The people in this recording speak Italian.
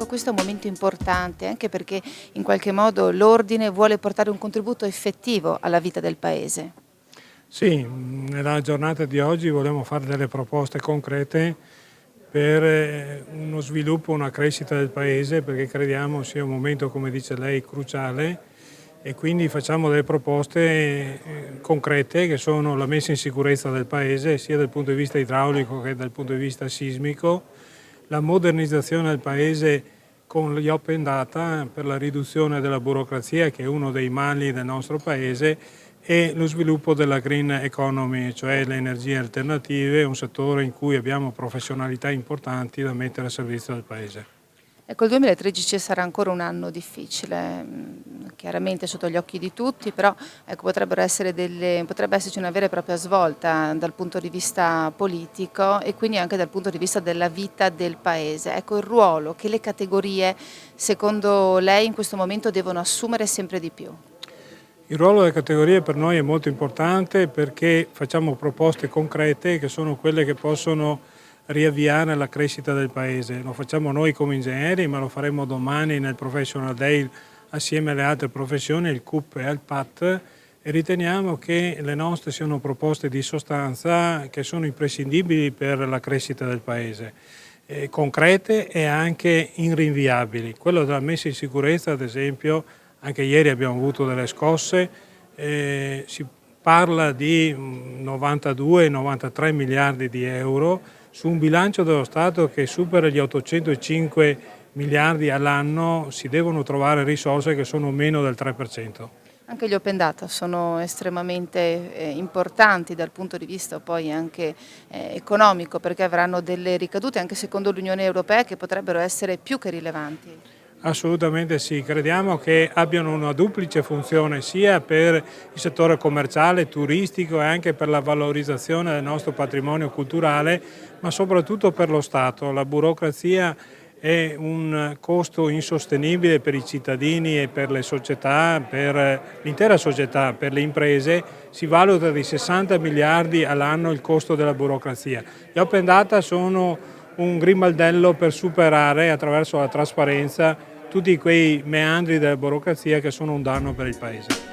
Ecco, questo è un momento importante anche perché in qualche modo l'ordine vuole portare un contributo effettivo alla vita del paese. Sì, nella giornata di oggi vogliamo fare delle proposte concrete per uno sviluppo, una crescita del Paese, perché crediamo sia un momento, come dice lei, cruciale e quindi facciamo delle proposte concrete che sono la messa in sicurezza del Paese, sia dal punto di vista idraulico che dal punto di vista sismico, la modernizzazione del Paese con gli open data per la riduzione della burocrazia, che è uno dei mali del nostro Paese, e lo sviluppo della green economy, cioè le energie alternative, un settore in cui abbiamo professionalità importanti da mettere a servizio del Paese. Ecco, il 2013 sarà ancora un anno difficile, chiaramente sotto gli occhi di tutti, però ecco, potrebbe esserci una vera e propria svolta dal punto di vista politico e quindi anche dal punto di vista della vita del Paese. Ecco, il ruolo che le categorie, secondo lei, in questo momento devono assumere sempre di più. Il ruolo delle categorie per noi è molto importante perché facciamo proposte concrete che sono quelle che possono riavviare la crescita del Paese. Lo facciamo noi come ingegneri, ma lo faremo domani nel Professional Day assieme alle altre professioni, il CUP e il PAT, e riteniamo che le nostre siano proposte di sostanza che sono imprescindibili per la crescita del Paese, concrete e anche inrinviabili. Quello della messa in sicurezza, ad esempio, anche ieri abbiamo avuto delle scosse, si parla di 92-93 miliardi di euro su un bilancio dello Stato che supera gli 805 miliardi all'anno. Si devono trovare risorse che sono meno del 3%. Anche gli open data sono estremamente importanti dal punto di vista poi anche economico perché avranno delle ricadute anche secondo l'Unione Europea che potrebbero essere più che rilevanti. Assolutamente sì, crediamo che abbiano una duplice funzione sia per il settore commerciale, turistico e anche per la valorizzazione del nostro patrimonio culturale, ma soprattutto per lo Stato. La burocrazia è un costo insostenibile per i cittadini e per le società, per l'intera società, per le imprese. Si valuta di 60 miliardi all'anno il costo della burocrazia. Gli open data sono un grimaldello per superare attraverso la trasparenza tutti quei meandri della burocrazia che sono un danno per il Paese.